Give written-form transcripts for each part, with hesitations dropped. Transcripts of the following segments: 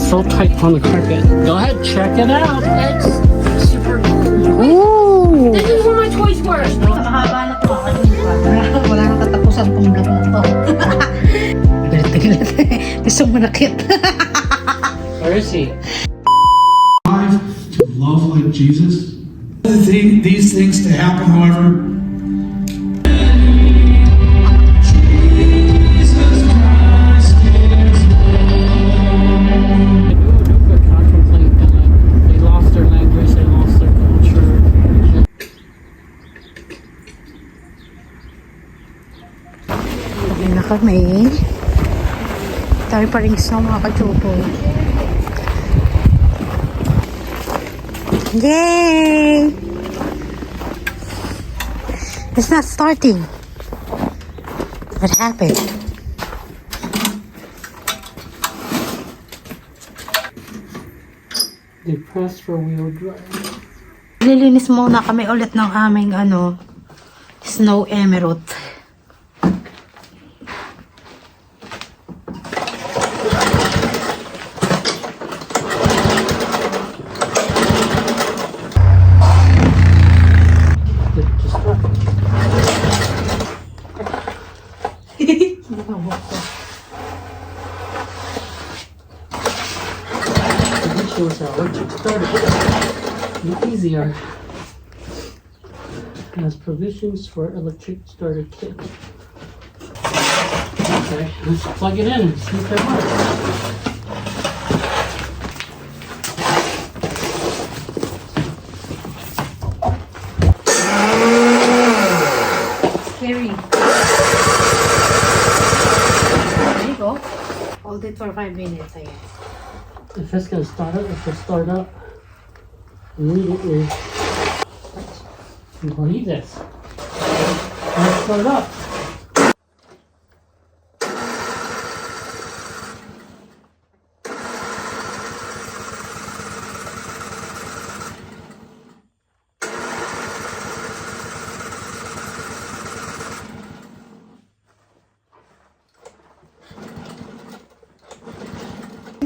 so tight on the carpet. Go ahead, check it out. It's super cool. Ooh! This is where my toys were. Mahaba na to. Wala nang katapusan tong vlog na to. Galit na galit. Gusto mo nakit. Where is he? To love like Jesus. These things to happen, however, They lost their language, they lost their culture. Sabi na kami. Tayo pa rin snow mga kachupo. Yay! It's not starting. What happened? They pressed for wheel drive. Lilinis muna kami ulit ng aming snow emerald. Was an electric starter kit. Easier. Has provisions for electric starter kit. Okay, let's plug it in and see if it works. Scary. There you go. Hold it for 5 minutes, I guess. If it's gonna start up, it should start up immediately. You believe this? Let's start up.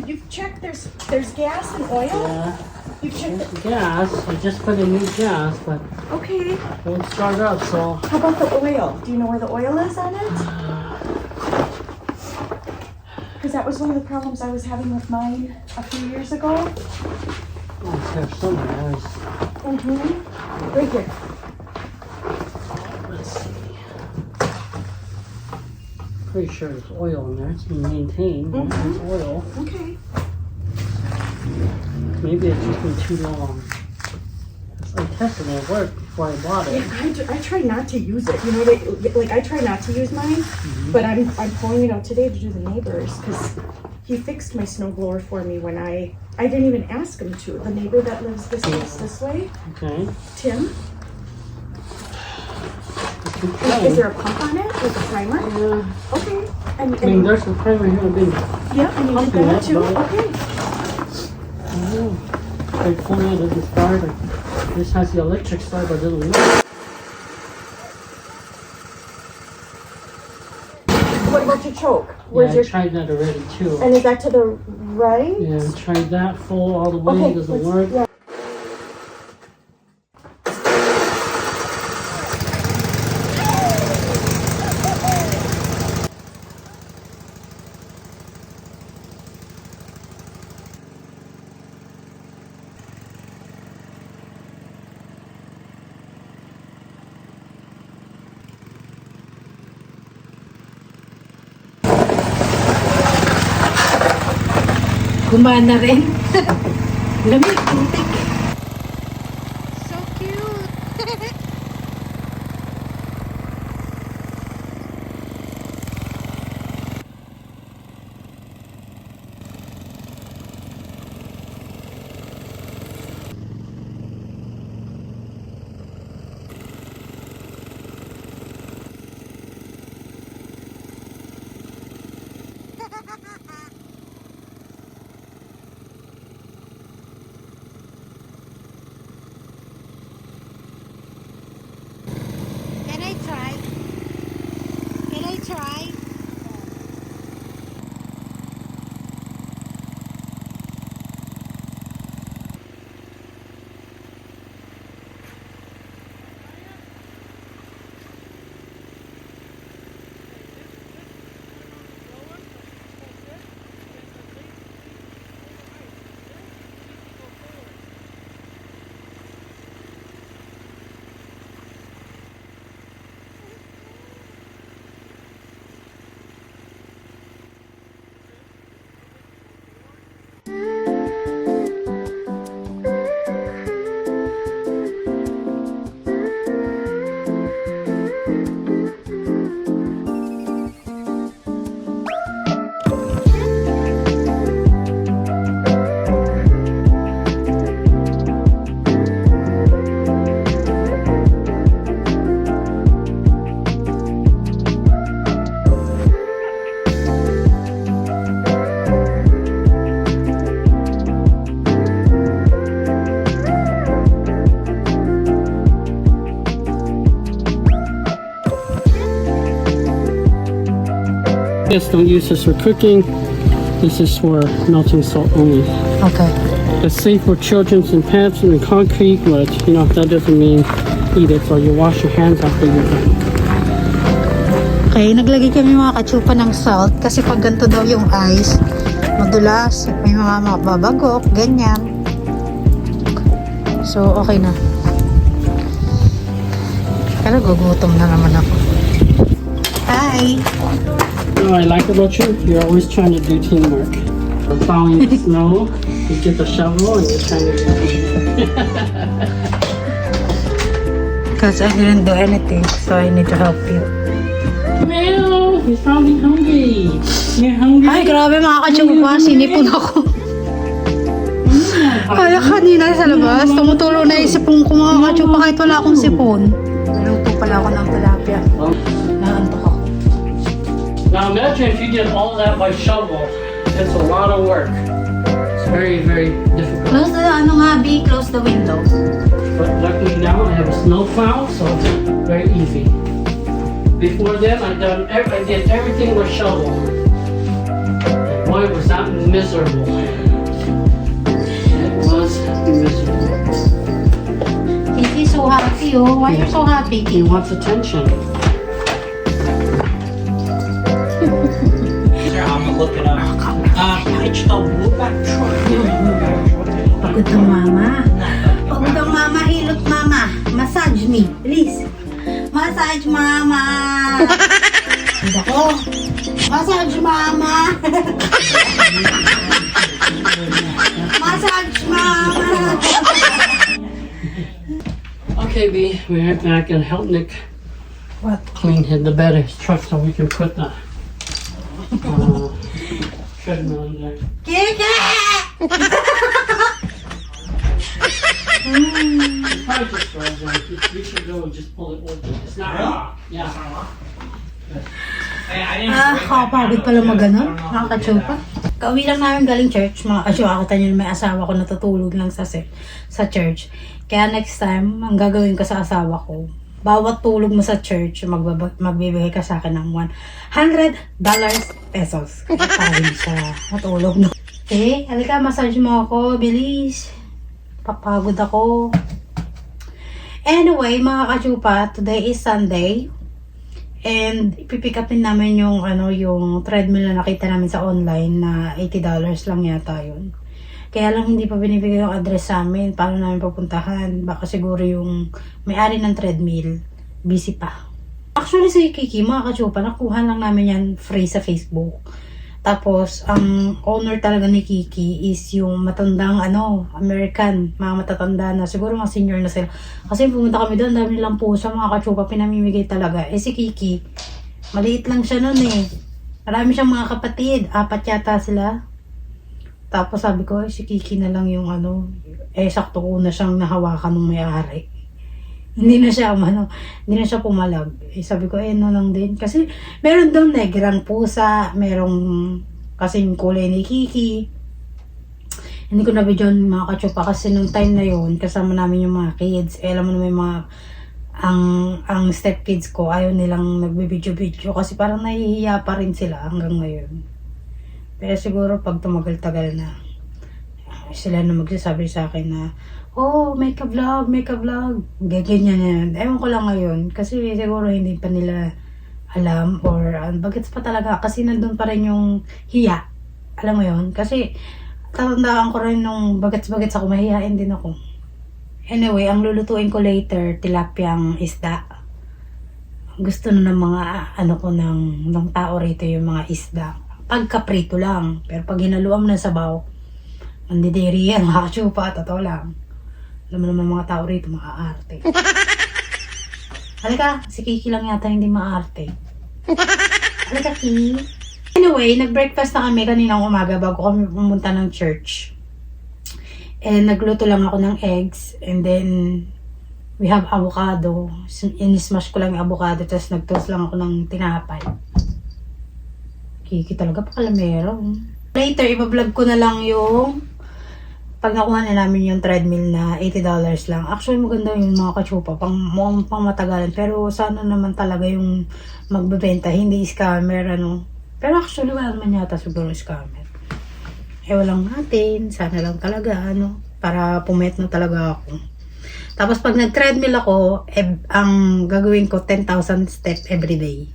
You've checked there's gas and oil? Yeah, You've checked there's the gas. I just put in new gas, but Okay. it won't start up, so How about the oil? Do you know where the oil is on it? Because that was one of the problems I was having with mine a few years ago. let's have somewhere. Mm-hmm. Right here. Let's see. Pretty sure there's oil in there. It's been maintained. There's oil. Okay. Maybe it's just been too long. I tested it. It worked before I bought it. I try not to use it. You know, like I try not to use mine, but I'm pulling it out today to do the neighbors because he fixed my snow blower for me when I didn't even ask him to. The neighbor that lives this way, Okay. Tim. Keep Is going. there a pump on it with a primer? Yeah. Okay. And, I mean, there's some primer here. I've been. yeah, and you did pumping that it, too? but- Okay. I pulled it at the start. This has the electric start, but it doesn't work. What about your choke? Yeah, Where's I your tried that already too. and is that to the right? Yeah, I tried that full all the way. Okay. It doesn't let's- work. Yeah. Gumana rin. Lamig, putik. So cute. Yes, don't use this for cooking. This is for melting salt only. Okay. It's safe for children and pets and concrete, but you know that doesn't mean eat it. So you wash your hands after you're done. Okay, naglagay kami mga katsupa ng salt kasi pag ganito daw yung ice, madulas, may mga mababagok, ganyan. So, okay na. Pero gugutom na naman ako. Hi! What I like about you, you're always trying to do teamwork. We're plowing the snow, you get the shovel, and you're trying to do teamwork. Because I didn't do anything, so I need to help you. Well, he's probably hungry. You're hungry? Ay, grabe mga katsupa, sinipon ako. Kaya kanina sa labas, tumutulo na yung sipon ko mga katsupa kahit wala akong sipon. Naluto pala ako ng tilapia. Naantok ako. Now imagine if you did all that by shovel. It's a lot of work. It's very, very difficult. Close the, close the window. But luckily now I have a snow plow, so it's very easy. Before then, I did everything with shovel. And boy, was that miserable. It was miserable. Kiki so happy, oh. Why you so happy, He Kiki? wants attention. Pagod ang mama. Pagod ang mama, hilot mama. Massage me, please. Massage mama. Ako. Massage mama. Massage mama. Okay, B, we're right back and help Nick What? clean the bed of his truck so we can put the treadmill in there. Kiki! It's probably just frozen. We should go and just pull it over. It's not raw. Yeah. Kapagod pala mag-ano, mga katsupa. Kauwi lang namin galing church, mga katsupa. Kita nyo may asawa ko natutulog lang sa church. Kaya next time, ang gagawin ko sa asawa ko, bawat tulog mo sa church, magbibigay ka sa akin ng $100 pesos. Para hindi siya matulog. No? Okay, halika, massage mo ako, bilis. Papagod ako. Anyway, mga katsupa, today is Sunday. And ipipick upin namin yung yung treadmill na nakita namin sa online na $80 lang yata yun. Kaya lang hindi pa binibigay yung address sa amin. Paano namin pupuntahan? Baka siguro yung may-ari ng treadmill busy pa. Actually si Kiki, mga katsupa, nakuha lang namin yan free sa Facebook. Tapos ang owner talaga ni Kiki is yung matandang American, mga matatanda na, siguro mga senior na sila. Kasi pumunta kami doon, dami nilang pusa, mga katsupa, pinamimigay talaga. Eh si Kiki, maliit lang siya noon eh. Marami siyang mga kapatid, 4 yata sila. Tapos sabi ko, si Kiki na lang yung sakto ko na siyang nahawakan ng may-ari. Hindi na siya pumalag. Sabi ko, na lang din. Kasi meron daw negrang pusa, merong kasing kulay ni Kiki. Hindi ko na-videoan mga katsupa kasi nung time na yon kasama namin yung mga kids. Alam mo na may mga, ang step kids ko, ayaw nilang nagbibideo-video kasi parang nahihiya pa rin sila hanggang ngayon. Pero siguro pag tumagal-tagal na, sila na magsasabi sa akin na, oh, make a vlog. Ganyan yan. Ewan ko lang ngayon. Kasi siguro hindi pa nila alam or bagets pa talaga. Kasi nandun pa rin yung hiya. Alam mo yun? Kasi tatandaan ko rin nung bagets ako, mahihain din ako. Anyway, ang lulutuin ko later, tilapyang isda. Gusto na ng mga ng tao rito yung mga isda. Pagkaprito lang. Pero pag hinaluan ng sabaw, andidiri yan, mga katsupa, totoo lang. Alam mo naman mga tao rito, maaarte. Halika, si Kiki lang yata hindi maaarte. Halika, Kiki. Anyway, nag-breakfast na kami kaninang umaga bago kami pumunta ng church. And nagluto lang ako ng eggs. And then, we have avocado. In-smash ko lang yung avocado, tapos nag-toast lang ako ng tinapay. Kiki talaga pakalamero. Later, iba-vlog ko na lang yung pag nakuha na namin yung treadmill na $80 lang. Actually, maganda yung mga katsupa. Pang matagalan. Pero sana naman talaga yung magbebenta. Hindi scammer, Pero actually, wala naman yata siguro scammer. Ewan lang natin, sana lang talaga, para pumayat na talaga ako. Tapos pag nag-treadmill ako, ang gagawin ko 10,000 steps every day.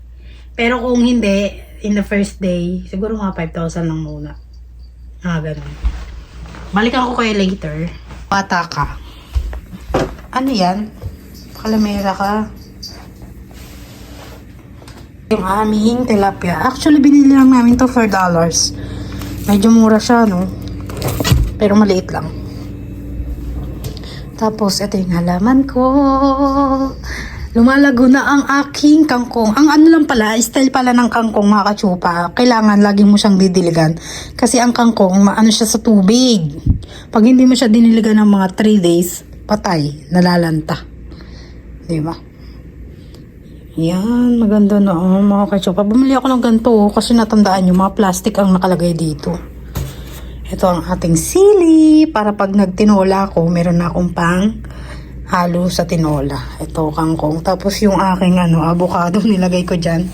Pero kung hindi, in the first day, siguro mga 5,000 lang muna. Ganun. Balikan ko kayo later. Bata ka. Ano yan? Kalamera ka. Yung aming tilapia. Actually, binili lang namin to $4. Medyo mura siya, no? Pero maliit lang. Tapos, ito yung halaman ko. Lumalago na ang aking kangkong. Ang ano lang pala, style pala ng kangkong, mga katsupa. Kailangan lagi mo siyang didiligan. Kasi ang kangkong, maano siya sa tubig. Pag hindi mo siya diniligan ng mga 3 days, patay, nalalanta. Diba? Yan, maganda na mga katsupa. Bumili ako ng ganito kasi natandaan nyo, mga plastic ang nakalagay dito. Ito ang ating sili para pag nagtinola ko, meron na akong pang halo sa tinola. Ito, kangkong. Tapos yung aking avocado, nilagay ko dyan.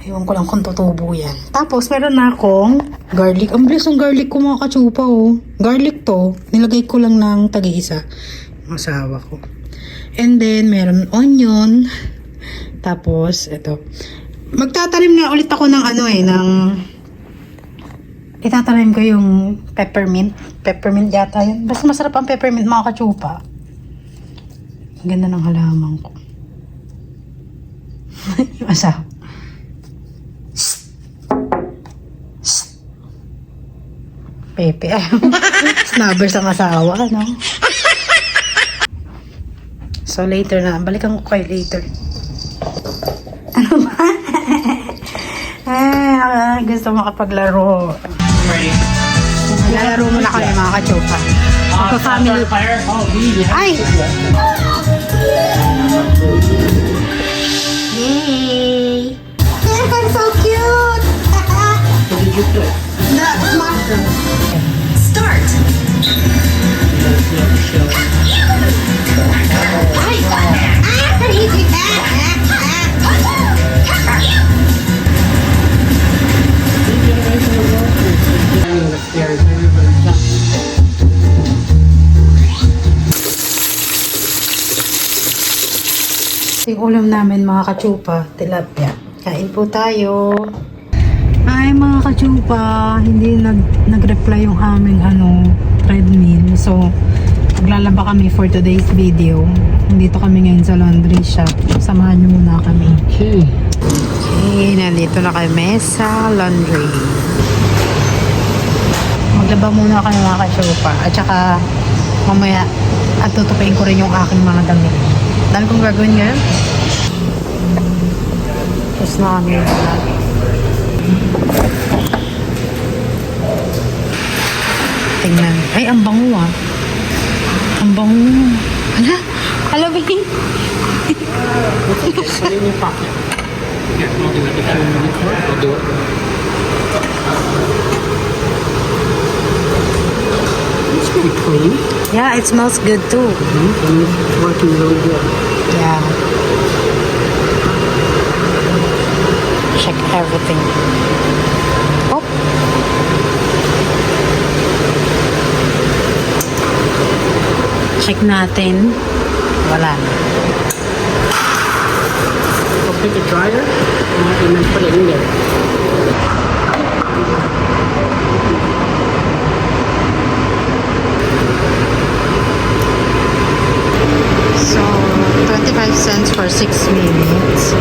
Ewan ko lang kung tutubo yan. Tapos meron na akong garlic. Ang bilis ng garlic ko mga katsupa, oh. Garlic to, nilagay ko lang ng tag-iisa. Masawa ko. And then, meron onion. Tapos, ito. Magtatanim nga ulit ako ng itatanim ko yung peppermint. Peppermint yata yun. Basta masarap ang peppermint, mga katsupa. Ang ganda ng halaman ko. Yung asawa. Pepe. Snabbers ang asawa, no? So, later na. Balikan ko kayo later. Ano ba? Gusto makapaglaro. Lalaro muna kayo mga kachopa. Magka-family. Ay! Yay! I'm so cute! What did you put? The mushroom. Start. Yung ulam namin mga katsupa, tilapia. Kain po tayo. Ay mga katsupa, hindi nag-reply yung aming treadmill. So, maglalaba kami for today's video. Nandito kami ngayon sa laundry shop. Samahan niyo muna kami. Okay. Okay, nandito na kami sa laundry. Maglaba muna kami mga katsupa. At saka, mamaya, at tutupain ko rin yung aking mga damit. Dahil kong gagawin ngayon. Tapos na kami lahat. Tingnan. Ay, ang bango ah. Ang bango. Hala? Hala, baby. Put it in your pocket. Here, I'll do it. If you want it, I'll do it. It's pretty clean. Yeah, it smells good too. And it's working really good. Yeah. Check everything. Oh. Check natin. Wala na. I'll pick a dryer and then put it in there. So, 25 cents for 6 minutes.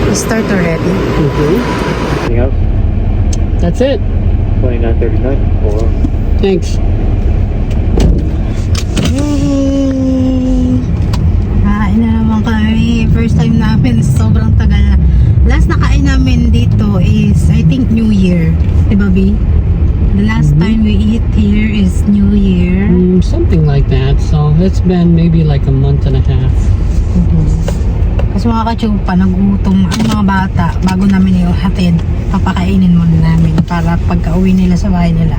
We start already. Anything else? That's it. 29.39 or Thanks. Yay! Kain na naman kami. First time namin. Sobrang tagal na. Last na kain namin dito is, I think, New Year. Diba, B? The last time we eat here is New Year. Something like that. So it's been maybe like a month and a half. Kasi mga katsupa, nagutom ang mga bata bago namin yung hatid. Papakainin muna namin para pagka-uwi nila sa bahay nila.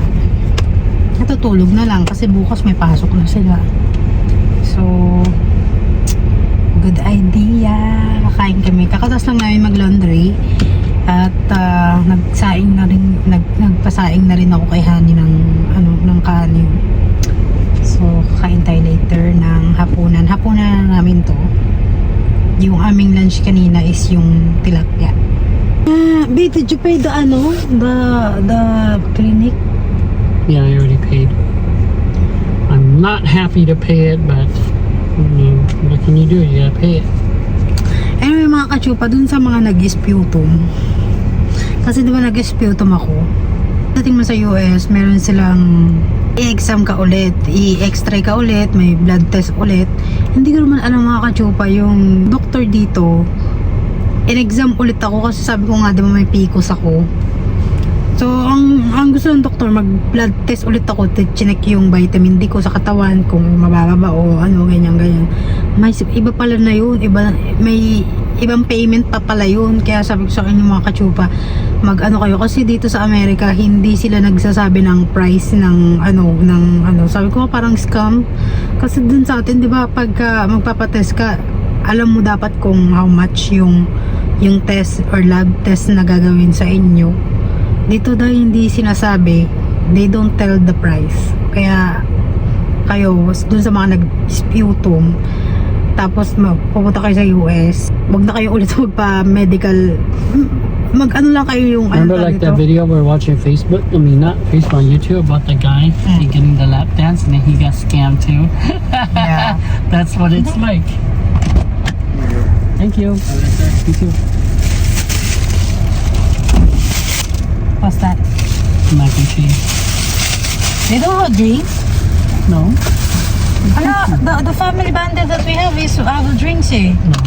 Natutulog na lang kasi bukas may pasok na sila. So, good idea. Kakain kami. Kakatapos lang namin mag-laundry. At nagpasaing na rin ako kay Hani ng kanin. So, kakain tayo later ng hapunan. Hapunan na namin to. Yung aming lunch kanina is yung tilapia. Babe, did you pay the clinic? Yeah, I already paid. I'm not happy to pay it, but what can you do? You gotta pay it. Anyway, mga kachupa, dun sa mga nag-sputum. Kasi diba nag-sputum ako? Dating mo sa US, meron silang i-exam ka ulit, i-x-ray ka ulit, may blood test ulit. Hindi ko naman alam mga kachupa, yung doktor dito, in-exam ulit ako kasi sabi ko nga diba may PCOS ako. So, ang gusto ng doktor, mag-blood test ulit ako, chinek yung vitamin D ko sa katawan, kung mababa o ano, ganyan. May iba pala na yun, may ibang payment pa pala yun. Kaya sabi ko sa inyo mga kachupa, mag-ano kayo, kasi dito sa Amerika, hindi sila nagsasabi ng price ng sabi ko parang scam. Kasi dun sa atin, di ba, pagka magpapatest ka, alam mo dapat kung how much yung test or lab test na gagawin sa inyo. Dito dahil hindi sinasabi, they don't tell the price. Kaya kayo, dun sa mga nag-sputum, tapos pupunta kayo sa US, wag na kayo ulit magpa-medical, mag-ano lang kayo yung Remember like that video we're watching Facebook? I mean, not Facebook, on YouTube about the guy he getting the lap dance and then he got scammed too. Yeah. That's what it's like. Thank you. You too. What's that? Mac and cheese. They don't have drinks? No. The family bundle that we have is our drinks eh. No.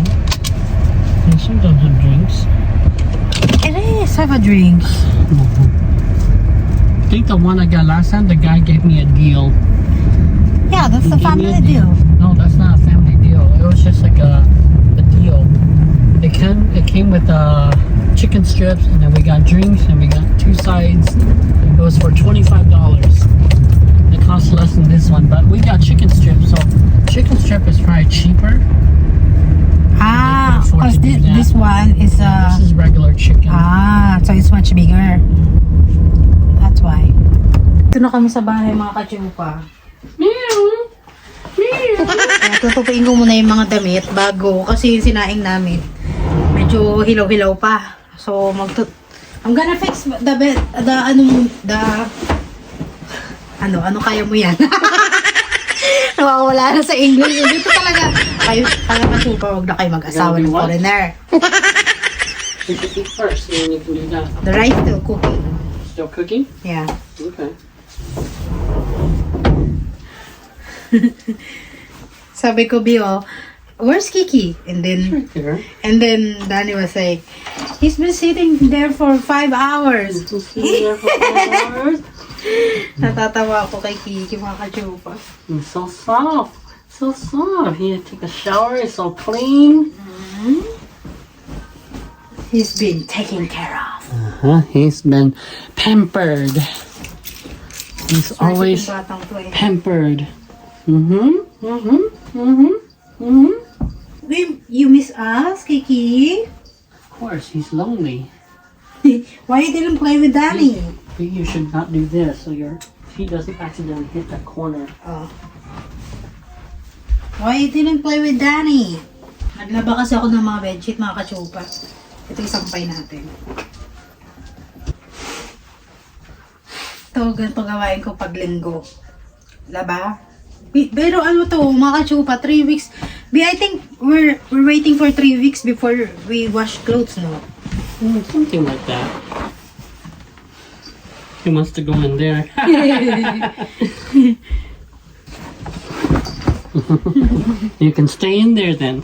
They sure don't have drinks. It is have a drinks. I think the one I got last time, the guy gave me a deal. Yeah, that's the He gave me family a deal. No, that's not a family deal. It was just like a deal. It came with chicken strips, and then we got drinks, and we got 2 sides. It was for $25. It costs less than this one, but we got chicken strips, so chicken strip is probably cheaper. Ah, afford because to do that. this one is This is regular chicken. so it's much bigger. That's why. Ito na kami sa bahay mga kachupa. Meow. Meow. Tutupuin ko muna yung mga damit bago, kasi yung sinaing namin medyo hilaw-hilaw pa. So I'm gonna fix the bed, ano kaya mo yan? Nawawala na sa English. Dito talaga kayo kachupa, wag na kayo mag-asawa You're ng gonna do what? foreigner. You can eat first, and then you can do that. The rice still cooking. Still cooking? Yeah. Okay. Sabi ko, Bio, where's Kiki? And Right there. then Danny was like, he's been sitting there for 5 hours. Natatawa ako kay Kiki, mga kachupa. It's so soft. So soft. He had to take a shower. It's so clean. He's been taken care of. He's been pampered. He's always Batang to eh. pampered. Babe, you miss us, Kiki? Of course, he's lonely. Why you didn't play with Danny? You should not do this so your feet doesn't accidentally hit that corner. Oh. Why you didn't play with Danny? Naglaba kasi ako ng mga bedsheet, mga kachupa. Ito yung sampay natin. Ito, ganito gawain ko pag linggo. Laba? Pero ano to, mga kachupa, 3 weeks. I think we're waiting for 3 weeks before we wash clothes, no? Something like that. He wants to go in there. You can stay in there then.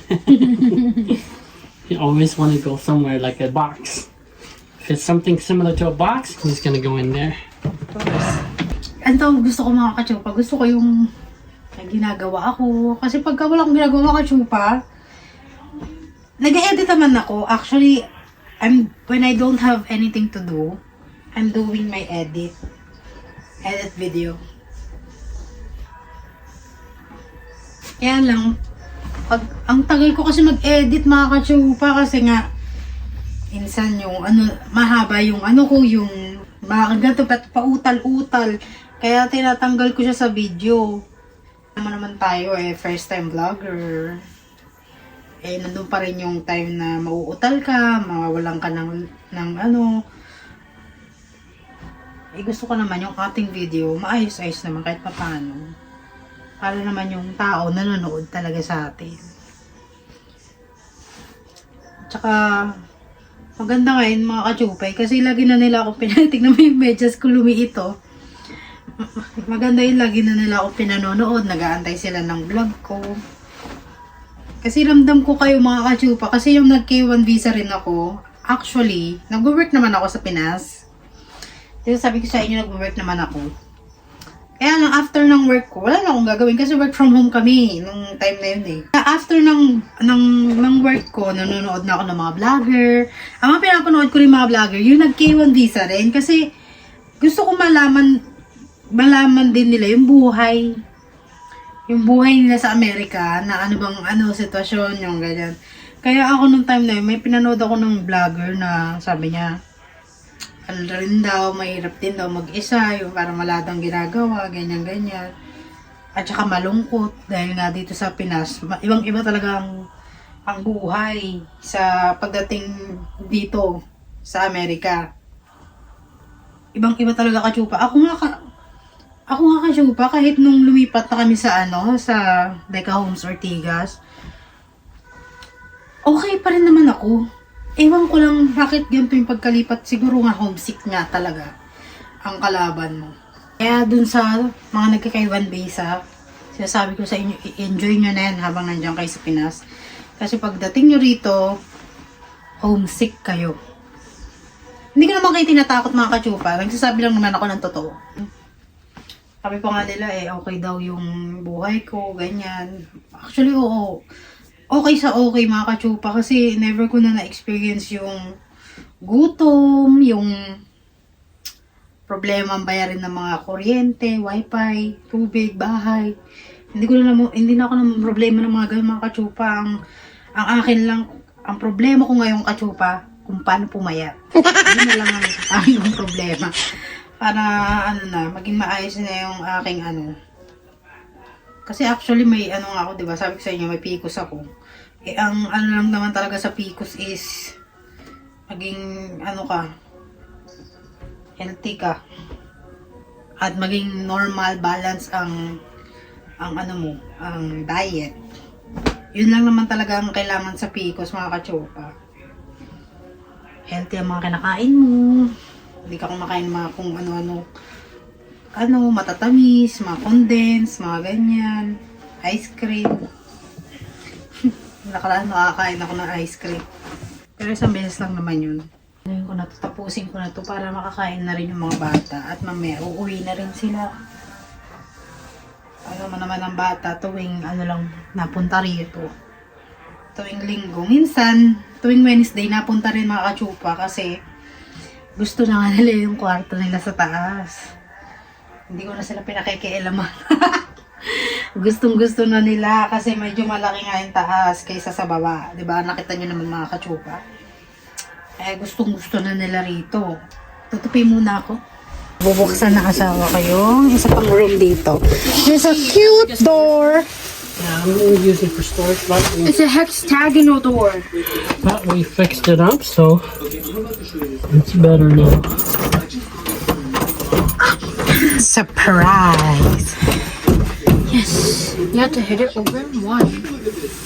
You always want to go somewhere like a box. If it's something similar to a box, he's gonna go in there. Ano gusto ko mga kachupa? Gusto ko yung ginagawa ako. Kasi pagka wala akong ginagawa kachupa, nag-edit naman ako. Actually, when I don't have anything to do, I'm doing my edit video. Kaya lang, Ang tagal ko kasi mag-edit mga kachupa kasi nga minsan yung mahaba yung ko yung ganito pautal-utal. Kaya tinatanggal ko siya sa video. Naman tayo first time vlogger. Nandun pa rin yung time na mauutal ka, mawawalan ka ng gusto ko naman yung ating video, maayos-ayos naman kahit papaano. Para naman yung tao nanonood talaga sa atin. Tsaka, maganda ngayon mga kachupay, kasi lagi na nila ako tignan mo yung medyas ko lumiit oh. Maganda yun, lagi na nila ako pinanonood, nag-aantay sila ng vlog ko. Kasi ramdam ko kayo mga kachupa, kasi yung nag-K1 visa rin ako, actually, nag-work naman ako sa Pinas. Kasi sabi ko sa inyo, nag-work naman ako. Kaya lang, after ng work ko, wala na akong gagawin kasi work from home kami nung time na yun eh. After ng work ko, nanonood na ako ng mga vlogger. Ang mga pinapanood ko rin mga vlogger, yung nag-K1 visa rin kasi gusto ko malaman din nila yung buhay. Yung buhay nila sa Amerika, na sitwasyon, yung ganyan. Kaya ako nung time na yun, may pinanood ako ng vlogger na sabi niya, rin daw, mahirap din daw mag-isa, yung parang maladang ginagawa, ganyan-ganyan. At saka malungkot, dahil nga dito sa Pinas, ibang-iba talaga ang buhay sa pagdating dito sa Amerika. Ibang-iba talaga kachupa. Ako nga kachupa, kahit nung lumipat na kami sa sa Deca Homes Ortigas, okay pa rin naman ako. Ewan ko lang bakit ganito yung pagkalipat. Siguro nga homesick nga talaga ang kalaban mo. Kaya dun sa mga nagkakaiwan visa, sinasabi ko sa inyo, i-enjoy nyo na yan habang nandiyan kayo sa Pinas. Kasi pagdating nyo rito, homesick kayo. Hindi ko naman kayo tinatakot mga kachupa. Nagsasabi lang naman ako ng totoo. Sabi pa nga nila okay daw yung buhay ko, ganyan. Actually, oo. Okay sa okay mga kachupa kasi never ko na na-experience yung gutom, yung problema ang bayarin ng mga kuryente, wifi, tubig, bahay. Hindi na ako ng problema ng mga ganun mga kachupa. Ang akin lang, ang problema ko ngayong kachupa, kung paano pumayat. Hindi na lang ang aking problema. Para maging maayos na yung aking Kasi actually may nga ako, 'di ba? Sabi ko sa inyo may PCOS ako. Ang lang naman talaga sa PCOS is maging healthy ka. At maging normal balance ang diet. Yun lang naman talaga ang kailangan sa PCOS mga kachopa. Healthy ang mga kinakain mo. Hindi ka kumakain mga kung matatamis, mga condense, mga ganyan, ice cream. Nakaraan nakakain ako ng ice cream. Pero isang beses lang naman yun. Ngayon ko na to, tapusin ko na to para makakain na rin yung mga bata. At mamaya, uuwi na rin sila. Alam mo naman ang bata, tuwing napunta rito. Tuwing linggo. Minsan, tuwing Wednesday, napunta rin mga kachupa kasi gusto na nga nila yung kwarto nila sa taas. Hindi ko na sila pinakikialaman. Gustong-gusto na nila kasi medyo malaki nga yung taas kaysa sa baba. Diba? Nakita nyo naman mga kachupa. Gustong-gusto na nila rito. Tutupi muna ako. Bubuksan na asawa ko yung isa pang room dito. There's a cute door. Yeah, I'm going to use it for storage, but It's a hexagonal door. we fixed it up, so it's better now. Surprise! Yes. You have to hit it over. Why?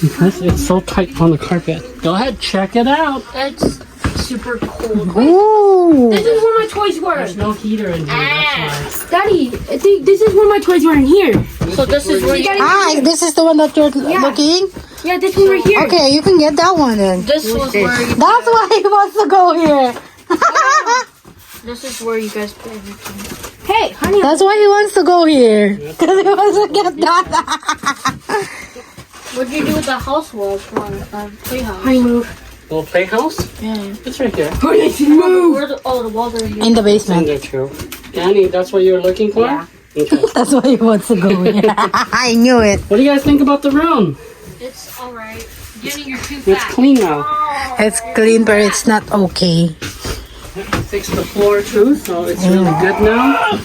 Because it's so tight on the carpet. Go ahead, check it out. It's super cold. Ooh! This is where my toys were. There's no heater in here, that's Daddy, I think this is where my toys were in here. So this is where you This is the one that you're looking? Yeah, this one right here. Okay, you can get that one then. This was where you, That's why he wants to go here. this is where you guys play everything. Hey, honey. That's why he wants to go here. Because he wants to get that. What did you do with the house walls for playhouse? why. Little playhouse? Yeah. It's right there. The walls are in here. In the In basement. there too. Danny, that's what you're looking for? Yeah. Okay. That's why he wants to go here. I knew it. What do you guys think about the room? It's alright. Jenny, you're too It's fat. clean now. It's clean, but it's not okay. Fix the floor too, so it's really good now.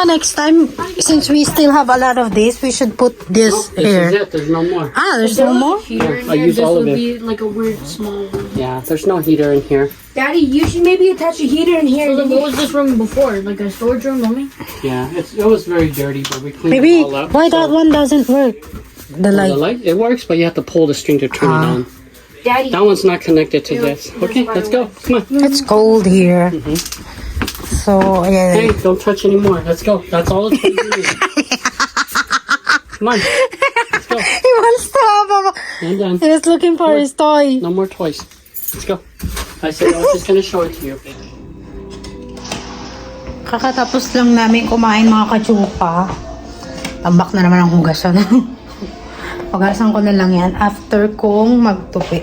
Next time, since we still have a lot of this, we should put this This here. is it. There's no more. Ah, there's no more? Heater in I here. use This all of would it. be like a weird small room. Yeah, there's no heater in here. Daddy, you should maybe attach a heater in here. So then what was this room before? Like a storage room, mommy? Yeah, it was very dirty, but we cleaned Maybe, it all up. why so- that one doesn't work? The The light. light, it works, but you have to pull the string to turn it on. Daddy, That one's not connected to this. Okay, let's go. Come on. It's cold here. So, Hey, yeah. don't touch anymore. Let's go. That's all it's going to need. Come on. Let's go. He wants to have a... And then, He was looking for his toy. no more toys. Let's go. I said I was just going to show it to you. Kakatapos lang namin kumain mga kachupa. Tambak na naman ang hugasan. Hugasan ko na lang yan after kong magtupi.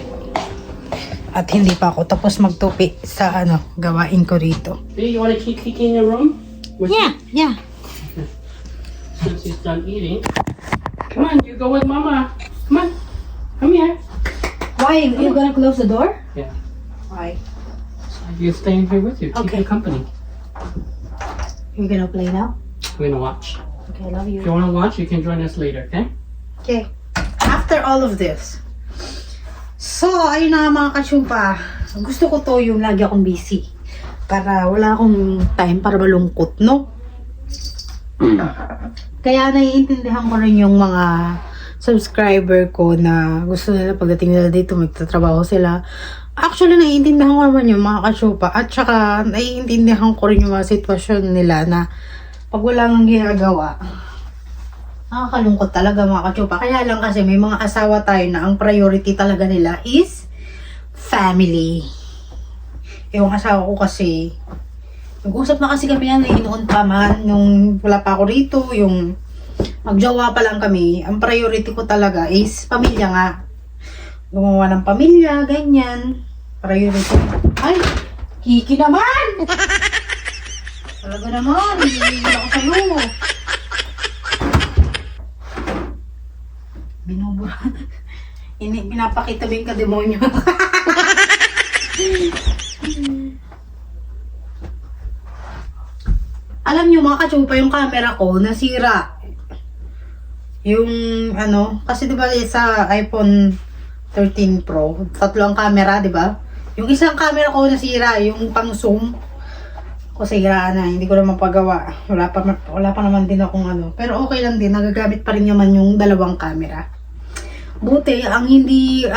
At hindi pa ako tapos magtupi sa gawain ko rito. Hey, you want to keep Kiki in your room? With Yeah, yeah. Since he's done eating. Come on, you go with Mama. Come on. Come here. Why? You gonna close the door? Yeah. Why? You stay in here with you. Keep Okay. you company. You gonna play now? We're going to watch. Okay, I love If you. you want to watch, you can join us later, okay? Okay. After all of this. So, ayun na nga mga kachupa. Gusto ko to yung lagi akong busy. Para wala akong time para malungkot, no? Kaya naiintindihan ko rin yung mga subscriber ko na gusto nila pagdating nila dito magtatrabaho sila. Actually, naiintindihan ko naman yung mga kachupa. At saka, naiintindihan ko rin yung mga sitwasyon nila na pag wala nang ginagawa, nakakalungkot talaga mga kachupa. Kaya lang kasi may mga asawa tayo na ang priority talaga nila is family. Yung asawa ko kasi, nag-usap na kasi kami yan, noon pa man, nung wala pa ako rito, yung magjowa pa lang kami, ang priority ko talaga is pamilya nga. Gumawa ng pamilya, ganyan. Priority. Ay, Kiki naman! Talaga naman, hindi ako sa'yo. Binubura. Pinapakita ba yung kademonyo? Alam nyo mga kachupa, yung camera ko nasira. Yung kasi diba sa iPhone 13 Pro, 3 ang camera, diba? Yung isang camera ko nasira, yung pang zoom. Ko sira na, hindi ko na mapagawa. Wala pa naman din akong Pero okay lang din, nagagamit pa rin naman yung dalawang camera. Buti, ang hindi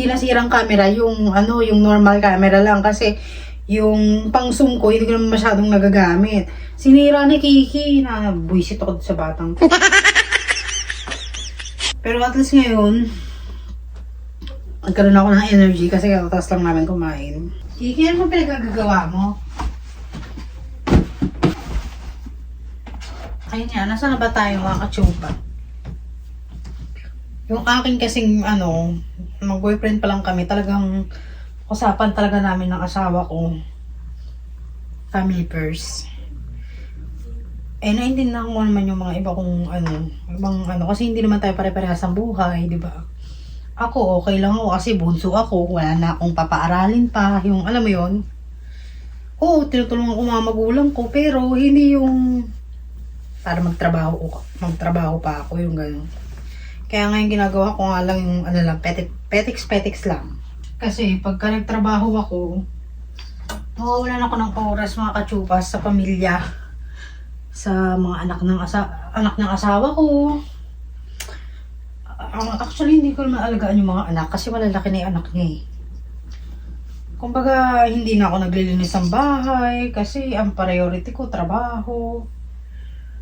nasirang camera, yung normal camera lang. Kasi, yung pang zoom ko, hindi ko naman masyadong nagagamit. Sinira ni Kiki, na buisit ako sa batang to. Pero at least ngayon, nagkaroon ako ng energy kasi katatas lang namin kumain. Kiki, ano ba pinagagagawa mo? Ayun nga, nasa na ba tayo mga kachupa? Yung akin kasing mag-boyfriend pa lang kami, talagang usapan talaga namin ng asawa ko. Family first. Naintindihan ko naman yung mga iba kong kasi hindi naman tayo pare-parehas ang buhay, di ba? Ako, okay lang ako kasi bunso ako, wala na akong papaaralin pa, yung alam mo yon. Oo, tinutulungan ko mga magulang ko, pero hindi yung para magtrabaho pa ako, yung gano'n. Kaya ngayon ginagawa ko nga lang yung petiks lang. Kasi pagka nagtrabaho ako, mawawalan ako ng oras mga kachupas sa pamilya, sa mga anak ng asawa ko. Actually, hindi ko naman alagaan yung mga anak kasi malalaki na yung anak niya eh. Kumbaga, hindi na ako naglilinis ng bahay kasi ang priority ko, trabaho.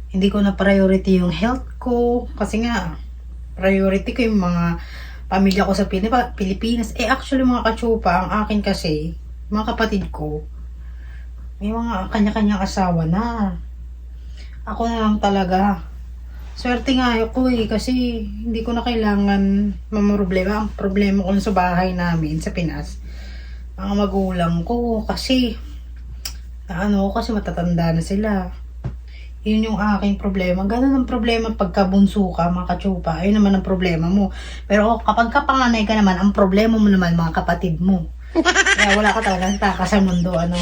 Hindi ko na priority yung health ko kasi nga, priority ko yung mga pamilya ko sa Pilipinas. Actually mga kachupa, ang akin kasi, mga kapatid ko, may mga kanya-kanyang asawa na. Ako na lang talaga. Swerte nga ako kasi hindi ko na kailangan mamroblema. Ang problema ko sa bahay namin sa Pinas, mga magulang ko kasi kasi matatanda na sila. Yun yung aking problema. Ganun ang problema pagka bunso ka, mga kachupa. Ayun naman ang problema mo. Pero kapag kapanganay ka naman, ang problema mo naman, mga kapatid mo. Kaya wala ka talagang taka sa mundo, ano.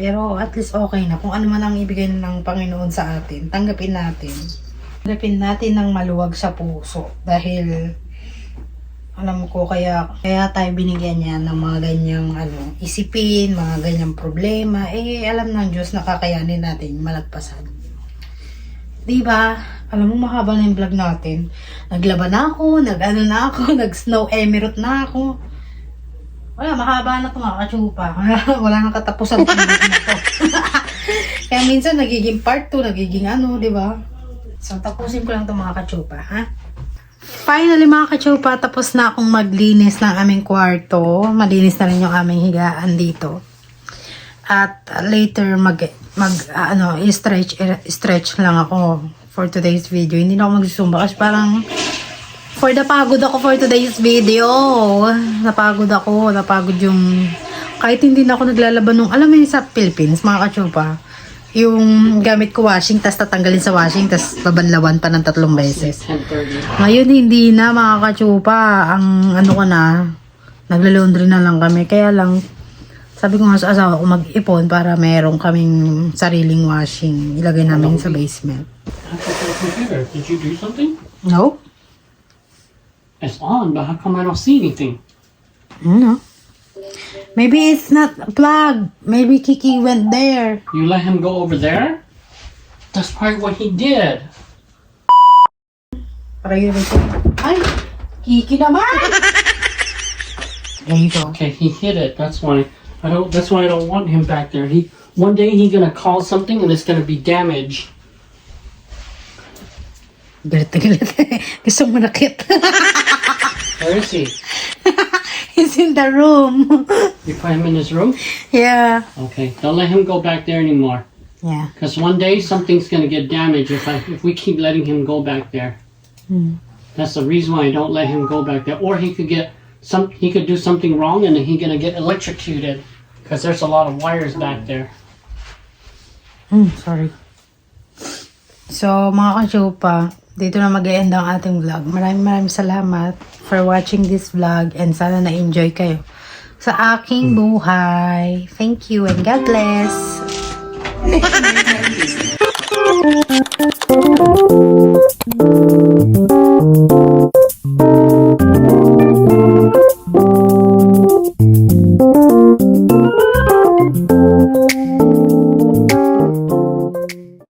Pero at least okay na. Kung ano man ang ibigay ng Panginoon sa atin, tanggapin natin. Tanggapin natin ng maluwag sa puso. Dahil, alam ko, kaya tayo binigyan niya ng mga ganyang isipin, mga ganyang problema. Alam ng Diyos na kakayanin natin malagpasan. Diba? Alam mo, mahaba na yung vlog natin. Naglaban ako, nag-snow emirate na ako. Wala, mahaba na ito mga kachupa. Wala nang katapusan itong vlog na to. Kaya minsan nagiging part 2, nagiging diba? So, tapusin ko lang ito mga kachupa, ha? Finally mga kachupa, tapos na akong maglinis ng aming kwarto. Malinis na rin yung aming higaan dito. At later stretch lang ako for today's video. Hindi na ako magsusumba kasi parang napagod ako for today's video. Napagod yung kahit hindi na ako naglalaban nung alam mo yun sa Philippines mga kachupa. Yung gamit ko washing, tas tatanggalin sa washing, tas babanlawan pa ng 3 beses. 10:30. Ngayon hindi na mga kachupa. Ang ko na, nagla-laundry na lang kami. Kaya lang, sabi ko nga sa asawa ko mag-ipon para meron kaming sariling washing. Ilagay namin sa basement. Computer, did you do something? No? It's on, but how come I don't see anything? No. Maybe it's not plugged. Maybe Kiki went there. You let him go over there? That's probably what he did. Para yun ito. Ay! Kiki naman! There you go. Okay, he hit it. That's why I don't want him back there. One day he's gonna call something and it's gonna be damaged. Galit na galit. Gusto mo nakit. Where is he? He's in the room. You put him in his room? Yeah. Okay, don't let him go back there anymore. Yeah. Because one day something's gonna get damaged if we keep letting him go back there. That's the reason why I don't let him go back there. Or he could do something wrong and then he's gonna get electrocuted. Because there's a lot of wires back there. Sorry. So, mga kachupa, dito na mag-e-end ang ating vlog. Maraming salamat for watching this vlog and sana na-enjoy kayo sa aking buhay. Thank you and God bless.